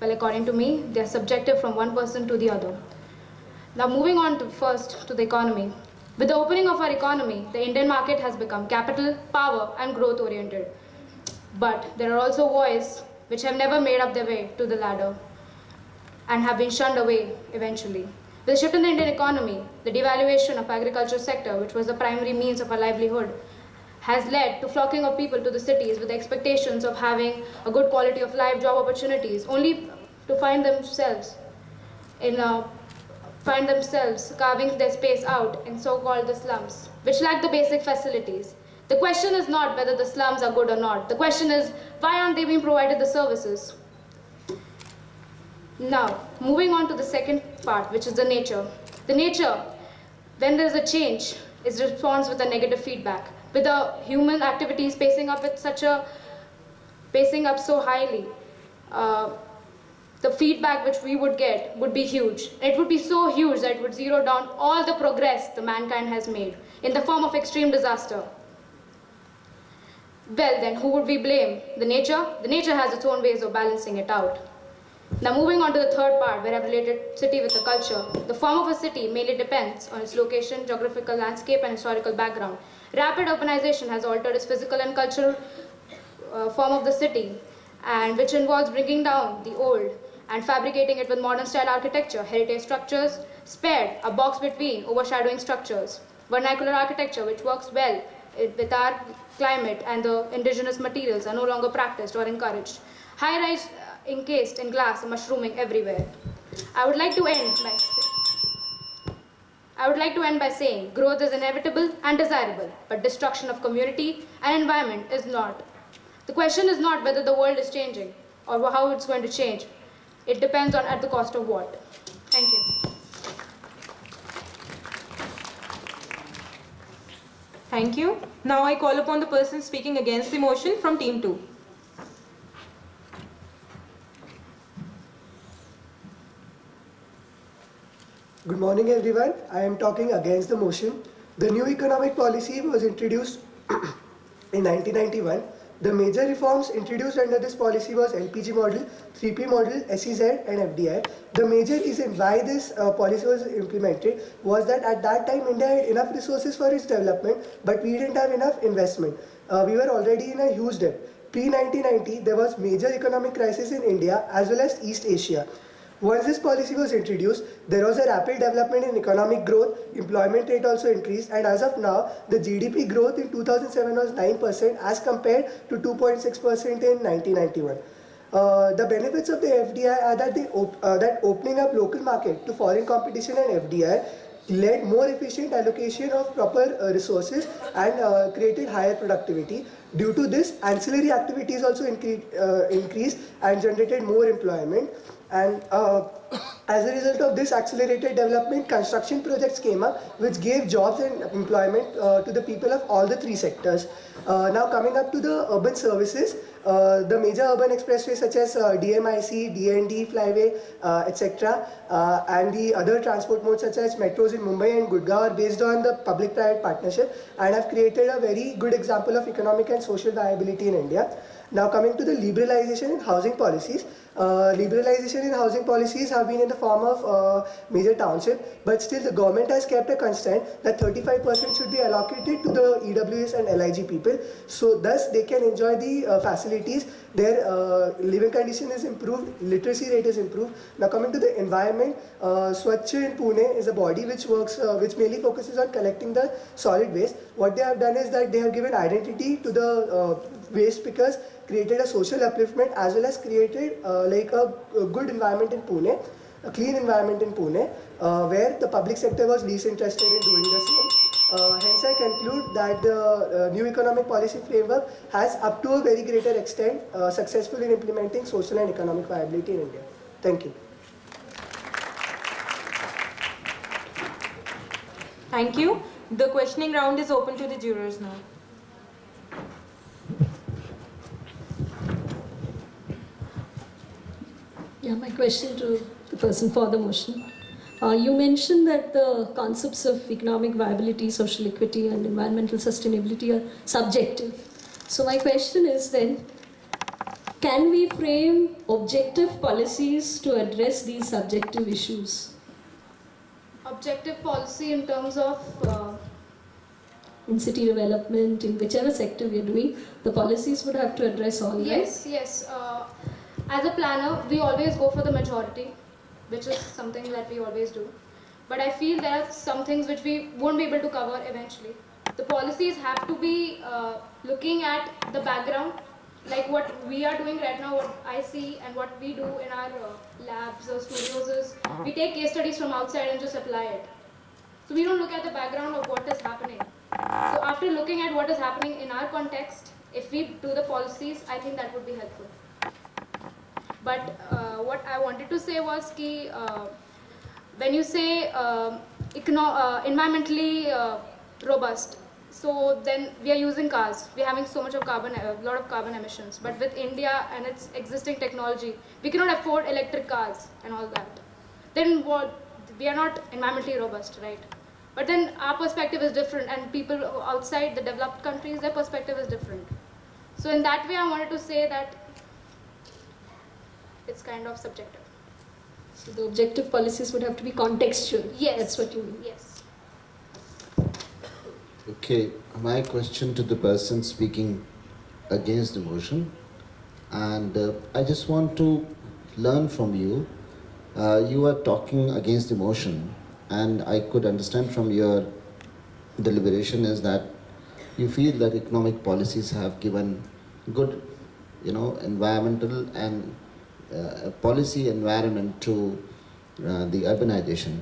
Well, according to me, they are subjective from one person to the other. Now, moving on first to the economy. With the opening of our economy, the Indian market has become capital, power, and growth oriented. But there are also voices which have never made up their way to the ladder and have been shunned away eventually. With the shift in the Indian economy, the devaluation of agriculture sector, which was the primary means of our livelihood, has led to flocking of people to the cities with the expectations of having a good quality of life, job opportunities, only to find themselves carving their space out in so-called the slums, which lack the basic facilities. The question is not whether the slums are good or not. The question is, why aren't they being provided the services? Now, moving on to the second part, which is the nature. The nature, when there is a change, is responds with a negative feedback. With the human activities pacing up so highly, the feedback which we would get would be huge. It would be so huge that it would zero down all the progress the mankind has made in the form of extreme disaster. Well then, who would we blame? The nature? The nature has its own ways of balancing it out. Now moving on to the third part, where I've related city with the culture. The form of a city mainly depends on its location, geographical landscape, and historical background. Rapid urbanization has altered its physical and cultural form of the city, and which involves bringing down the old and fabricating it with modern style architecture. Heritage structures spared a box between overshadowing structures. Vernacular architecture, which works well with our climate and the indigenous materials, are no longer practiced or encouraged. High-rise encased in glass are mushrooming everywhere. I would like to end by saying growth is inevitable and desirable, but destruction of community and environment is not. The question is not whether the world is changing or how it's going to change. It depends on at the cost of what. Thank you. Thank you. Now I call upon the person speaking against the motion from team 2. Good morning everyone. I am talking against the motion. The new economic policy was introduced in 1991. The major reforms introduced under this policy was LPG model, 3P model, SEZ and FDI. The major reason why this policy was implemented was that at that time India had enough resources for its development, but we didn't have enough investment. We were already in a huge debt. Pre-1990, there was major economic crisis in India as well as East Asia. Once this policy was introduced, there was a rapid development in economic growth, employment rate also increased, and as of now, the GDP growth in 2007 was 9% as compared to 2.6% in 1991. The benefits of the FDI are that opening up local market to foreign competition and FDI led more efficient allocation of proper resources and created higher productivity. Due to this, ancillary activities also increased and generated more employment. And as a result of this accelerated development, construction projects came up which gave jobs and employment to the people of all the three sectors. Now coming up to the urban services, the major urban expressways such as DMIC, DND, Flyway, etc. And the other transport modes such as metros in Mumbai and Gurgaon are based on the public-private partnership and have created a very good example of economic and social viability in India. Now coming to the liberalization in housing policies. Liberalization in housing policies have been in the form of major township, but still the government has kept a constraint that 35% should be allocated to the EWS and LIG people, so thus they can enjoy the facilities. Their living condition is improved, literacy rate is improved. Now coming to the environment, Swachh in Pune is a body which works, which mainly focuses on collecting the solid waste. What they have done is that they have given identity to the waste pickers, created a social upliftment as well as created like a good environment in Pune, a clean environment in Pune, where the public sector was least interested in doing the same. Hence I conclude that the new economic policy framework has up to a very greater extent successful in implementing social and economic viability in India. Thank you. Thank you. The questioning round is open to the jurors now. Yeah, my question to the person for the motion. You mentioned that the concepts of economic viability, social equity and environmental sustainability are subjective. So my question is then, can we frame objective policies to address these subjective issues? Objective policy in terms of In city development, in whichever sector we are doing, the policies would have to address all, right? yes, yes. As a planner, we always go for the majority, which is something that we always do. But I feel there are some things which we won't be able to cover eventually. The policies have to be looking at the background, like what we are doing right now, what I see and what we do in our labs or studios is we take case studies from outside and just apply it. So we don't look at the background of what is happening. So after looking at what is happening in our context, if we do the policies, I think that would be helpful. But what I wanted to say was ki, when you say environmentally robust, so then we are using cars. We are having so much of carbon, a lot of carbon emissions. But with India and its existing technology, we cannot afford electric cars and all that. Then what? We are not environmentally robust, right? But then our perspective is different, and people outside the developed countries, their perspective is different. So in that way, I wanted to say that it's kind of subjective. So the objective policies would have to be contextual. Yes. That's what you mean. Yes. Okay, my question to the person speaking against the motion, and I just want to learn from you. You are talking against the motion, and I could understand from your deliberation is that you feel that economic policies have given good, environmental and policy environment to the urbanization.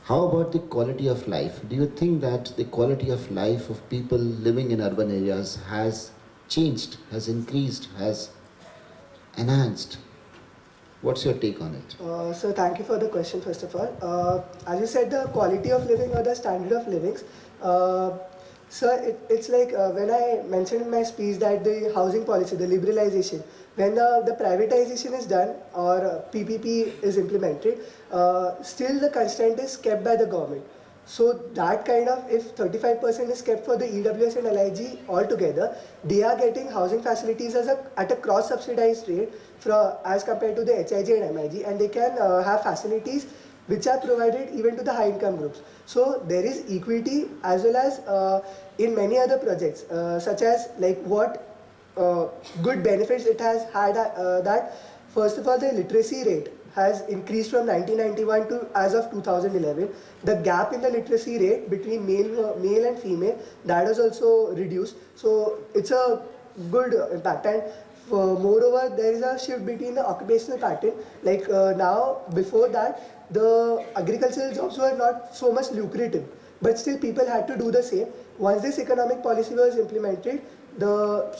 How about the quality of life? Do you think that the quality of life of people living in urban areas has changed, has increased, has enhanced? What's your take on it? So thank you for the question first of all. As you said, the quality of living or the standard of living. Sir, it's like when I mentioned in my speech that the housing policy, the liberalization, when the privatization is done or PPP is implemented, still the constraint is kept by the government. So that kind of, if 35% is kept for the EWS and LIG altogether, they are getting housing facilities at a cross-subsidized rate as compared to the HIG and MIG, and they can have facilities which are provided even to the high-income groups. So there is equity as well as in many other projects, such as like what good benefits it has had that first of all the literacy rate has increased from 1991 to as of 2011. The gap in the literacy rate between male and female, that is also reduced. So it's a good impact. And moreover, there is a shift between the occupational pattern. Like now, before that, the agricultural jobs were not so much lucrative, but still people had to do the same. Once this economic policy was implemented, the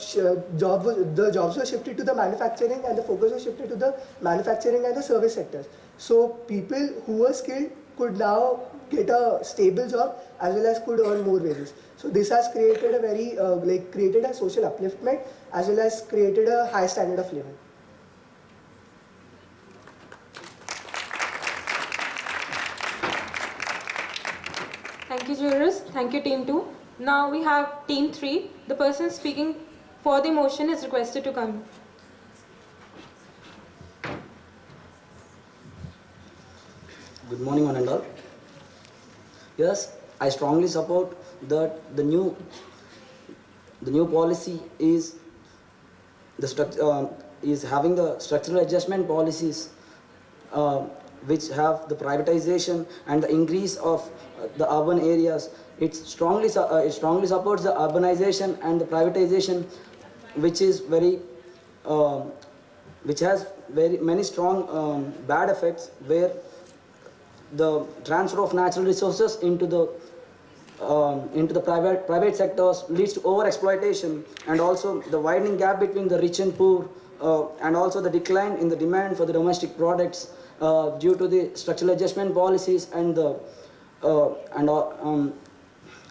jobs were shifted to the manufacturing, and the focus was shifted to the manufacturing and the service sectors. So people who were skilled could now get a stable job as well as could earn more wages. So this has created a very created a social upliftment as well as created a high standard of living. Thank you, jurors. Thank you, team 2. Now we have team 3. The person speaking for the motion is requested to come. Good morning, one and all. Yes, I strongly support that the new policy is having the structural adjustment policies which have the privatization and the increase of the urban areas. It strongly supports the urbanization and the privatization, which is which has very many strong bad effects, where the transfer of natural resources into the private sectors leads to over exploitation, and also the widening gap between the rich and poor, and also the decline in the demand for the domestic products due to the structural adjustment policies and the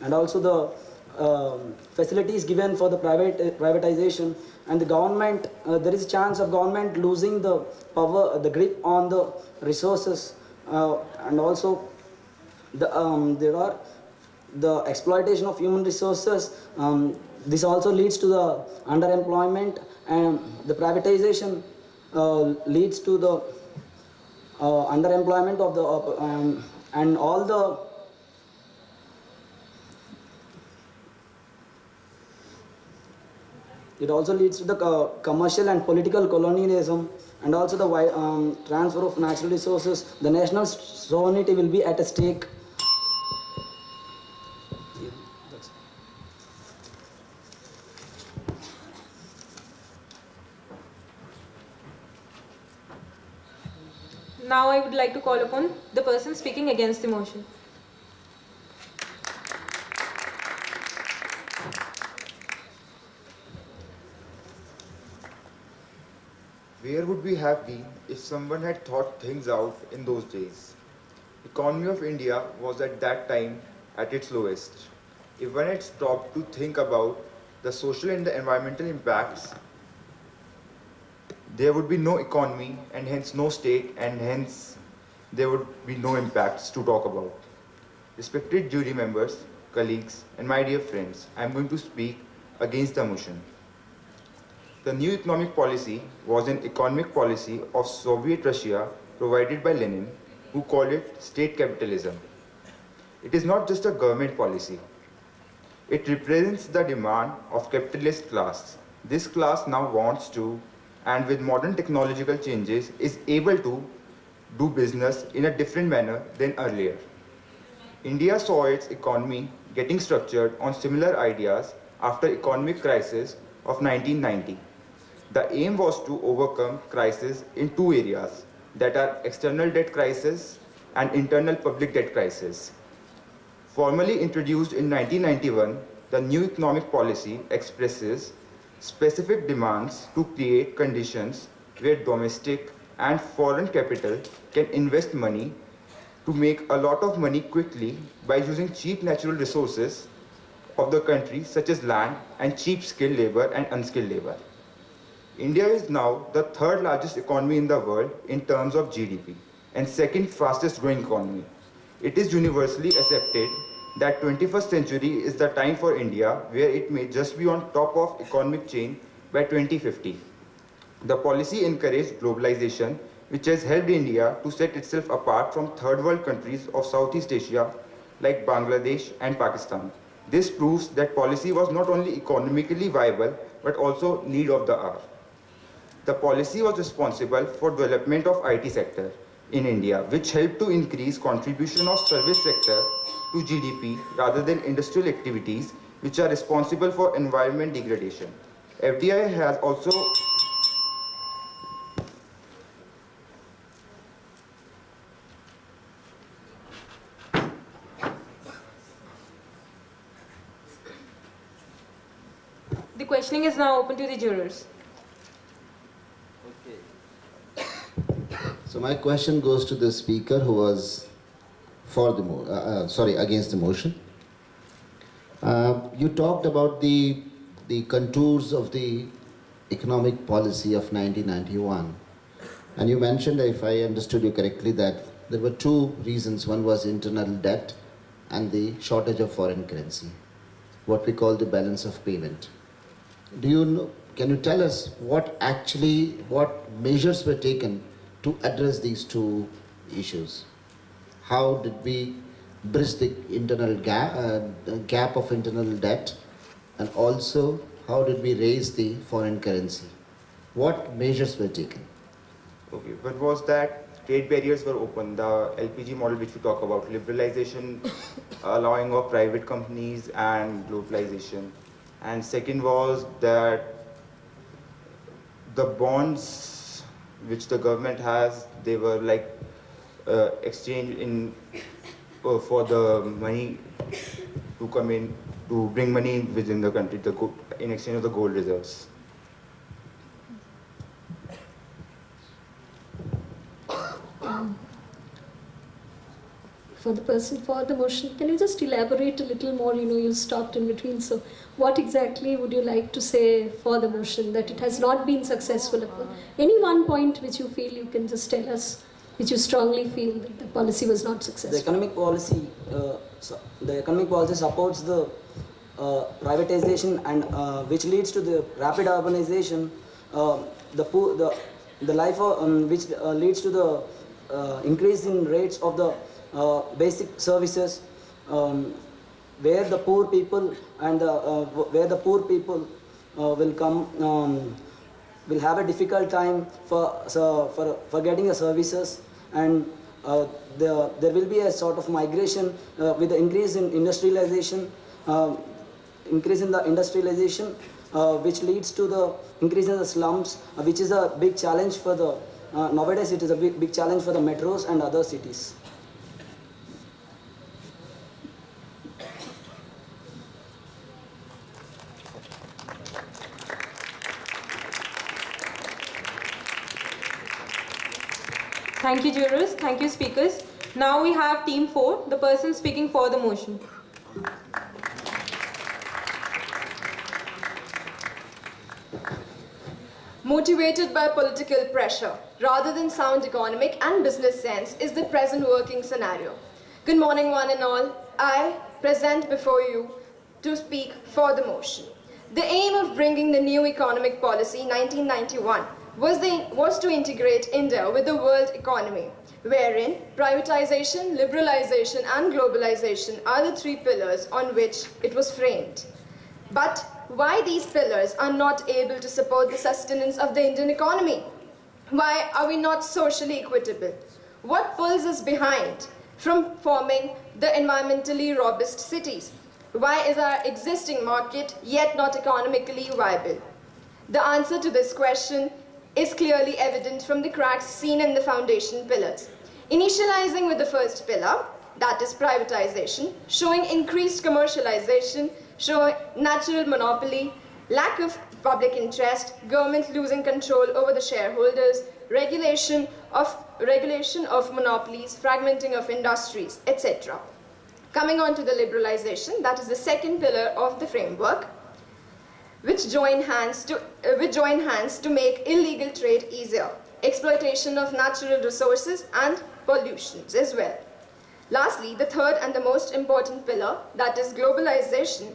and also the facilities given for the privatization, and the government, there is a chance of government losing the power, the grip on the resources, and also there are the exploitation of human resources, this also leads to the underemployment, and the privatization leads to the underemployment of the and all the it also leads to the commercial and political colonialism, and also the transfer of natural resources. The national sovereignty will be at a stake. Yeah, that's it. Now I would like to call upon the person speaking against the motion. Where would we have been if someone had thought things out in those days? Economy of India was at that time at its lowest. If one had stopped to think about the social and the environmental impacts, there would be no economy and hence no state, and hence there would be no impacts to talk about. Respected jury members, colleagues, and my dear friends, I am going to speak against the motion. The new economic policy was an economic policy of Soviet Russia provided by Lenin, who called it state capitalism. It is not just a government policy. It represents the demand of capitalist class. This class now wants to, and with modern technological changes, is able to do business in a different manner than earlier. India saw its economy getting structured on similar ideas after economic crisis of 1990. The aim was to overcome crisis in two areas, that are external debt crisis and internal public debt crisis. Formally introduced in 1991, the new economic policy expresses specific demands to create conditions where domestic and foreign capital can invest money to make a lot of money quickly by using cheap natural resources of the country such as land and cheap skilled labor and unskilled labor. India is now the third largest economy in the world in terms of GDP and second fastest growing economy. It is universally accepted that 21st century is the time for India where it may just be on top of economic chain by 2050. The policy encouraged globalization, which has helped India to set itself apart from third world countries of Southeast Asia like Bangladesh and Pakistan. This proves that policy was not only economically viable but also need of the hour. The policy was responsible for development of IT sector in India, which helped to increase contribution of service sector to GDP rather than industrial activities, which are responsible for environment degradation. FDI has also The questioning is now open to the jurors. So my question goes to the speaker who was against the motion. You talked about the contours of the economic policy of 1991, and you mentioned, if I understood you correctly, that there were two reasons. One was internal debt and the shortage of foreign currency, what we call the balance of payment. Can you tell us what measures were taken to address these two issues? How did we bridge the internal gap of internal debt, and also how did we raise the foreign currency? What measures were taken? Okay, one was that trade barriers were open, the LPG model which we talk about, liberalization, allowing of private companies and globalization. And second was that the bonds which the government has, they were like exchanged in for the money to come in, to bring money within the country, in exchange of the gold reserves. For the person for the motion, can you just elaborate a little more? You stopped in between. So what exactly would you like to say for the motion, that it has not been successful? Any one point which you feel you can just tell us, which you strongly feel that the policy was not successful? The economic policy supports the privatization and which leads to the rapid urbanization, the life which leads to the increase in rates of the basic services, where the poor people and will come will have a difficult time for getting the services, and there will be a sort of migration with the increase in industrialization, which leads to the increase in the slums, which is a big challenge for the nowadays. It is a big challenge for the metros and other cities. Thank you, jurors. Thank you, speakers. Now we have team 4, the person speaking for the motion. Motivated by political pressure rather than sound economic and business sense is the present working scenario. Good morning, one and all. I present before you to speak for the motion. The aim of bringing the new economic policy 1991 was to integrate India with the world economy, wherein privatization, liberalization and globalization are the 3 pillars on which it was framed. But why these pillars are not able to support the sustenance of the Indian economy? Why are we not socially equitable? What pulls us behind from forming the environmentally robust cities? Why is our existing market yet not economically viable? The answer to this question is clearly evident from the cracks seen in the foundation pillars. Initializing with the first pillar, that is privatization, showing increased commercialization, showing natural monopoly, lack of public interest, government losing control over the shareholders, regulation of monopolies, fragmenting of industries, etc. Coming on to the liberalization, that is the second pillar of the framework, which join hands to make illegal trade easier, exploitation of natural resources and pollutions as well. Lastly, the third and the most important pillar, that is globalization,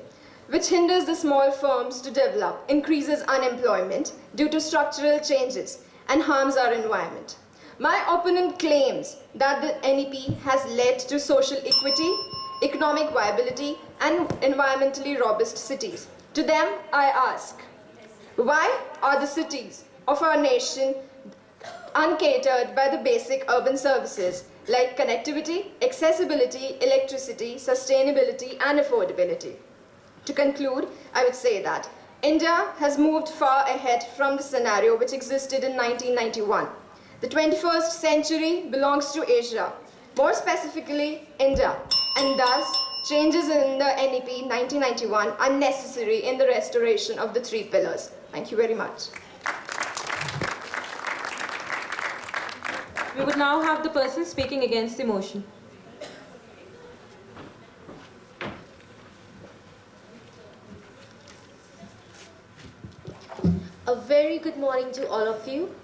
which hinders the small firms to develop, increases unemployment due to structural changes, and harms our environment. My opponent claims that the NEP has led to social equity, economic viability, and environmentally robust cities. To them, I ask, why are the cities of our nation uncatered by the basic urban services like connectivity, accessibility, electricity, sustainability, and affordability? To conclude, I would say that India has moved far ahead from the scenario which existed in 1991. The 21st century belongs to Asia, more specifically India, and thus changes in the NEP 1991 are necessary in the restoration of the 3 pillars. Thank you very much. We would now have the person speaking against the motion. A very good morning to all of you.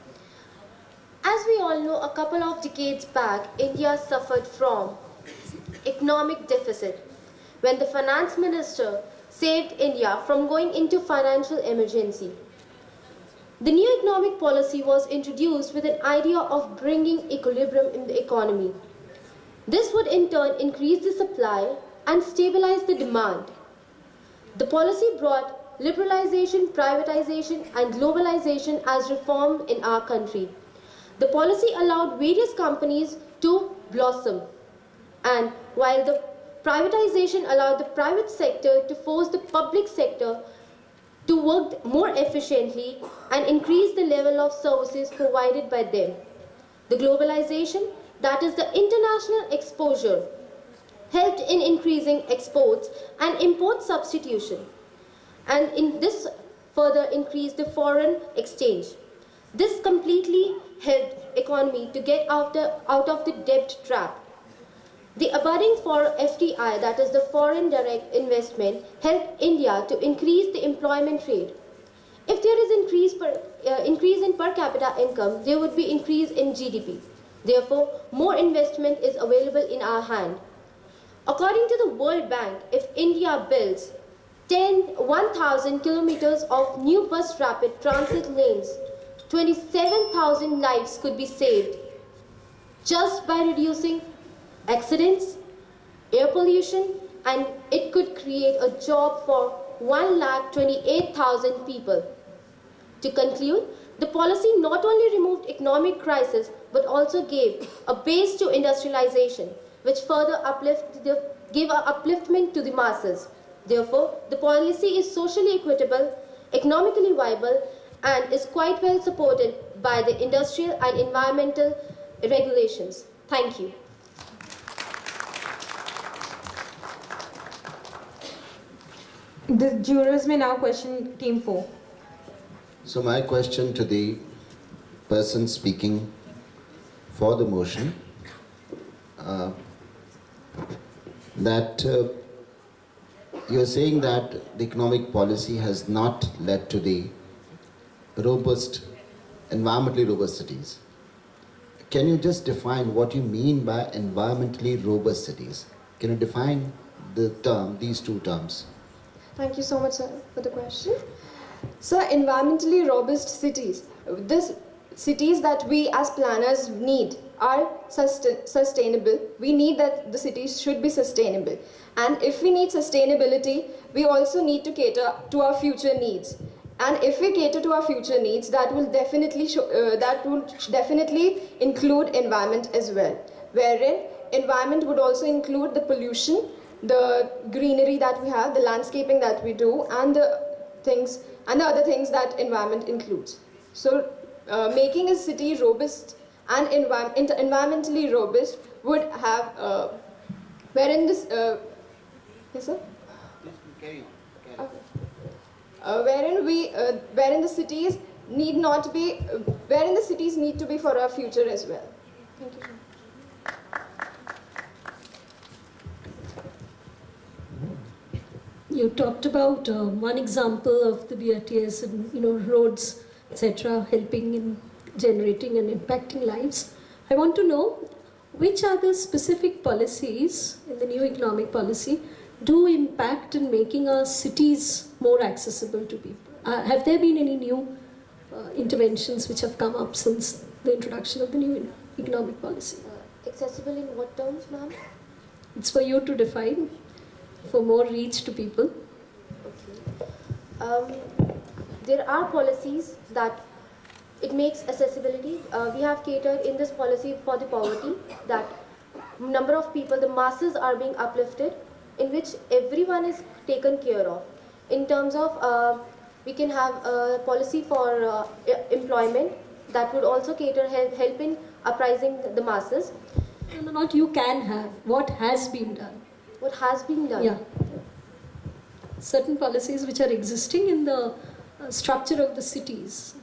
As we all know, a couple of decades back, India suffered from economic deficit when the finance minister saved India from going into financial emergency. The new economic policy was introduced with an idea of bringing equilibrium in the economy. This would in turn increase the supply and stabilize the demand. The policy brought liberalization, privatization, and globalization as reform in our country. The policy allowed various companies to blossom, and while the privatization allowed the private sector to force the public sector to work more efficiently and increase the level of services provided by them. The globalization, that is the international exposure, helped in increasing exports and import substitution, and in this further increased the foreign exchange. This completely helped economy to get out of the debt trap. The abutting for FDI, that is the foreign direct investment, helped India to increase the employment rate. If there is increase in per capita income, there would be increase in GDP. Therefore, more investment is available in our hand. According to the World Bank, if India builds 1,000 kilometers of new bus rapid transit lanes, 27,000 lives could be saved just by reducing accidents, air pollution, and it could create a job for 1,28,000 people. To conclude, the policy not only removed economic crisis but also gave a base to industrialization, which further gave an upliftment to the masses. Therefore, the policy is socially equitable, economically viable, and is quite well supported by the industrial and environmental regulations. Thank you. The jurors may now question Team 4. So my question to the person speaking for the motion, that you're saying that the economic policy has not led to the robust, environmentally robust cities. Can you just define what you mean by environmentally robust cities? Can you define the term, these two terms? Thank you so much, sir, for the question. So, environmentally robust cities. This cities that we as planners need are sustainable. We need that the cities should be sustainable. And if we need sustainability, we also need to cater to our future needs. And if we cater to our future needs, that will definitely include environment as well. Wherein environment would also include the pollution, the greenery that we have, the landscaping that we do, and the other things that environment includes. So, making a city robust and environmentally robust would have, wherein this, yes sir? Wherein the cities need not be, wherein the cities need to be for our future as well. Thank you. You talked about one example of the BRTS and roads, etc., helping in generating and impacting lives. I want to know which are the specific policies in the new economic policy do impact in making our cities more accessible to people. Have there been any new interventions which have come up since the introduction of the new economic policy? Accessible in what terms, ma'am? It's for you to define, for more reach to people. Okay. There are policies that it makes accessibility. We have catered in this policy for the poverty, that number of people, the masses are being uplifted, in which everyone is taken care of. In terms of, we can have a policy for employment that would also cater, help in uprising the masses. No, not you can have. What has been done? What has been done? Yeah. Certain policies which are existing in the structure of the cities.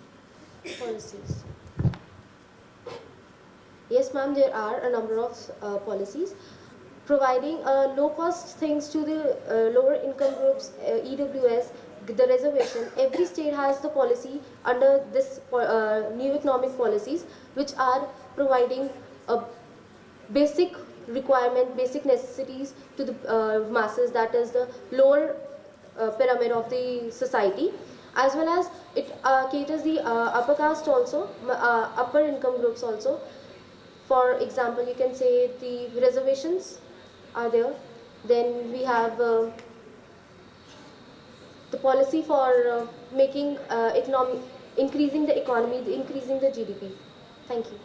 Policies. Yes, ma'am, there are a number of policies providing low-cost things to the lower income groups, EWS, the reservation. Every state has the policy under this new economic policies, which are providing a basic requirement, basic necessities to the masses, that is the lower pyramid of the society, as well as it caters the upper caste also, upper income groups also. For example, you can say the reservations are there. Then we have the policy for making increasing the economy, increasing the GDP. Thank you.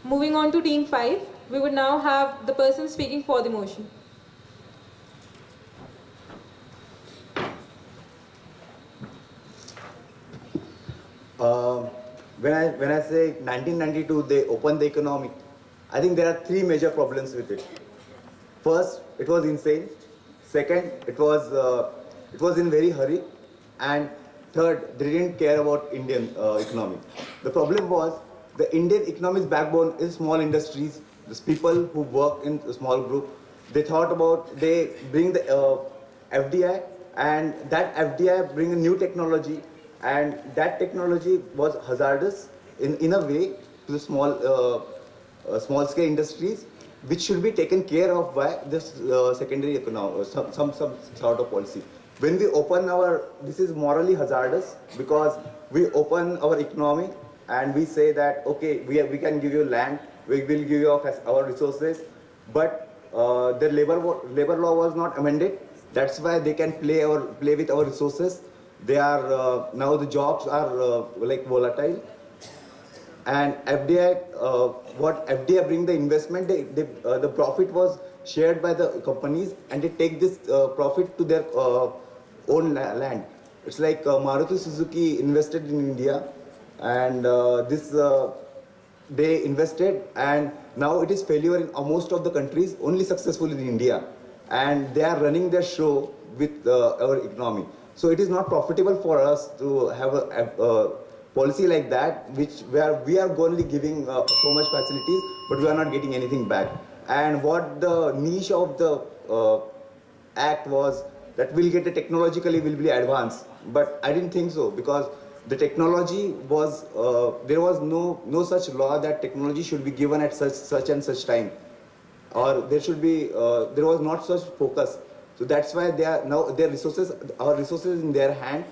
Moving on to Team 5, we would now have the person speaking for the motion. When I say 1992 they opened the economy, I think there are three major problems with it. First, it was insane. Second, it was in very hurry, and third, they didn't care about Indian economy. The problem was the Indian economy's backbone is small industries. These people who work in a small group, they bring the FDI, and that FDI bring a new technology, and that technology was hazardous in a way to the small small scale industries, which should be taken care of by this secondary economy, some sort of policy. When we open this is morally hazardous because we open our economy and we say that, okay, we can give you land, we will give you our resources, but the labor law was not amended. That's why they can play with our resources. They are now the jobs are like volatile. And FDI, what FDI bring the investment, the profit was shared by the companies, and they take this profit to their own land. It's like Maruti Suzuki invested in India, and they invested, and now it is failure in most of the countries, only successful in India, and they are running their show with our economy. So it is not profitable for us to have a policy like that, where we are only giving so much facilities, but we are not getting anything back. And what the niche of the act was that we'll get technologically will be advanced, but I didn't think so, because the technology was there was no such law that technology should be given at such and such time, or there should be there was not such focus. So that's why they are now our resources in their hand,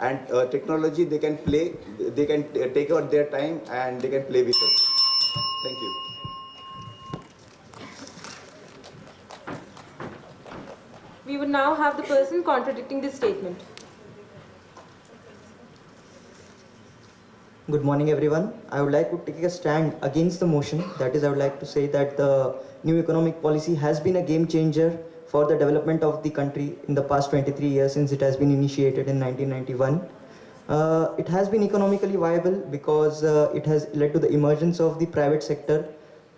and technology they can play, they can take out their time and they can play with us. Thank you. We would now have the person contradicting this statement. Good morning, everyone. I would like to take a stand against the motion. That is, I would like to say that the new economic policy has been a game changer for the development of the country in the past 23 years since it has been initiated in 1991. It has been economically viable because it has led to the emergence of the private sector.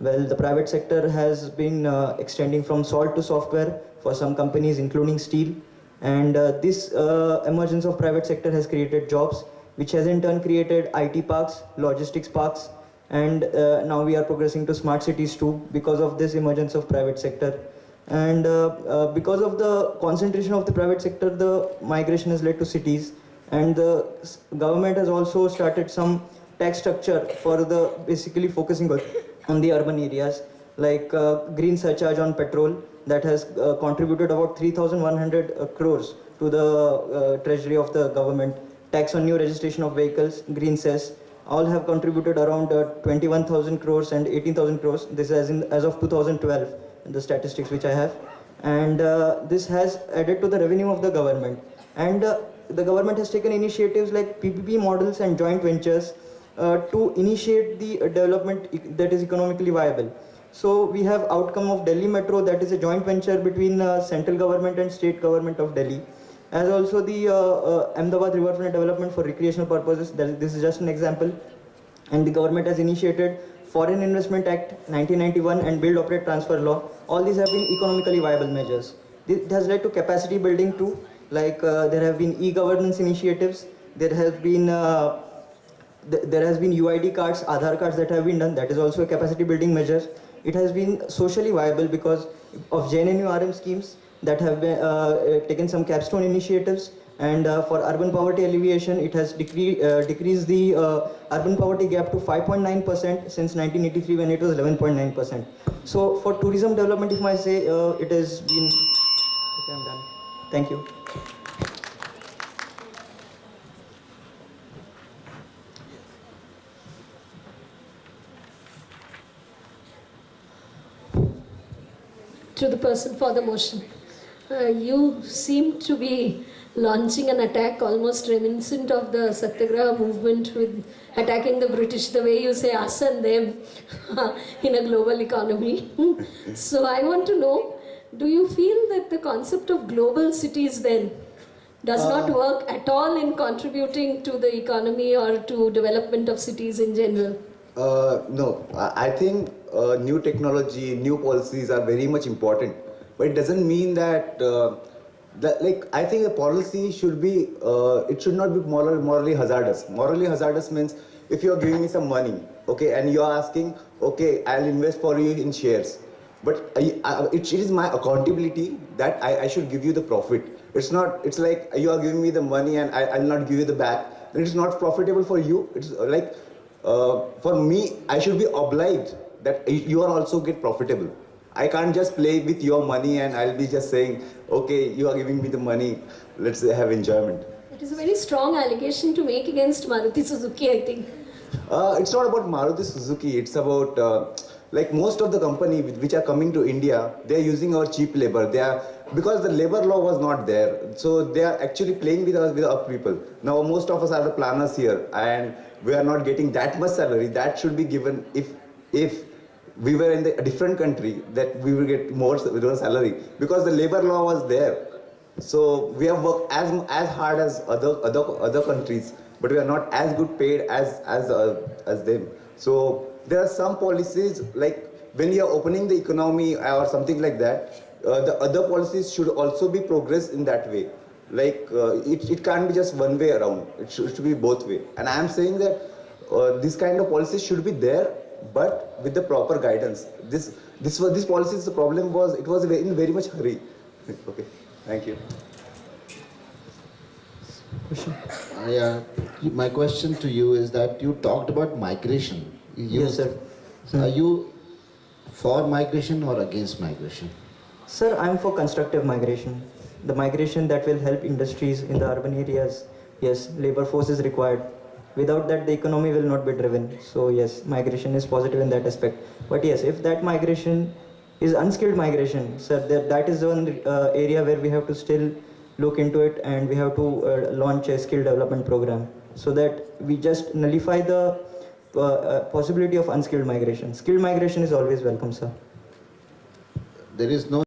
Well, the private sector has been extending from salt to software for some companies, including steel. And this emergence of private sector has created jobs, which has in turn created IT parks, logistics parks, and now we are progressing to smart cities too because of this emergence of private sector. And because of the concentration of the private sector, the migration has led to cities, and the government has also started some tax structure for the basically focusing on the urban areas, like green surcharge on petrol that has contributed about 3,100 crores to the treasury of the government. Tax on new registration of vehicles, green cess, all have contributed around 21,000 crores and 18,000 crores. This is as of 2012, the statistics which I have. And this has added to the revenue of the government. And the government has taken initiatives like PPP models and joint ventures to initiate the development that is economically viable. So we have outcome of Delhi Metro, that is a joint venture between central government and state government of Delhi. As also the Ahmedabad riverfront development for recreational purposes. This is just an example. And the government has initiated Foreign Investment Act 1991 and Build, Operate, Transfer Law. All these have been economically viable measures. It has led to capacity building too. Like there have been e-governance initiatives. There has been UID cards, Aadhaar cards that have been done. That is also a capacity building measure. It has been socially viable because of JNNU-RM schemes that have been, taken some capstone initiatives, and for urban poverty alleviation, it has decreased the urban poverty gap to 5.9% since 1983 when it was 11.9%. So for tourism development, if I say it has been, okay, I'm done. Thank you. To the person for the motion. You seem to be launching an attack almost reminiscent of the Satyagraha movement with attacking the British, the way you say us and them in a global economy. So I want to know, do you feel that the concept of global cities then does not work at all in contributing to the economy or to development of cities in general? No, I think new technology, new policies are very much important, but it doesn't mean that, I think a policy should be, it should not be morally hazardous. Morally hazardous means if you are giving me some money, okay, and you are asking, okay, I'll invest for you in shares, but it is my accountability that I should give you the profit. It's not, it's like you are giving me the money and I'll not give you the back. Then it's not profitable for you. It's like, for me, I should be obliged that you are also get profitable. I can't just play with your money and I'll be just saying, okay, you are giving me the money, let's have enjoyment. It is a very strong allegation to make against Maruti Suzuki, I think. It's not about Maruti Suzuki. It's about like most of the company which are coming to India. They are using our cheap labor. They are because the labor law was not there. So they are actually playing with us, with our people. Now most of us are the planners here, and we are not getting that much salary. That should be given if we were in a different country, that we will get more salary because the labor law was there. So we have worked as hard as other countries, but we are not as good paid as them. So there are some policies like when you are opening the economy or something like that, the other policies should also be progressed in that way. Like it can't be just one way around. It should be both way. And I am saying that this kind of policies should be there, but with the proper guidance. This policies, the problem was it was in very much hurry. Okay, thank you. Yeah, my question to you is that you talked about migration. Yes, sir. Are you for migration or against migration? Sir, I'm for constructive migration. The migration that will help industries in the urban areas. Yes, labor force is required. Without that, the economy will not be driven. So yes, migration is positive in that aspect. But yes, if that migration is unskilled migration, sir, that is one area where we have to still look into it, and we have to launch a skill development program so that we just nullify the possibility of unskilled migration. Skilled migration is always welcome, sir. There is no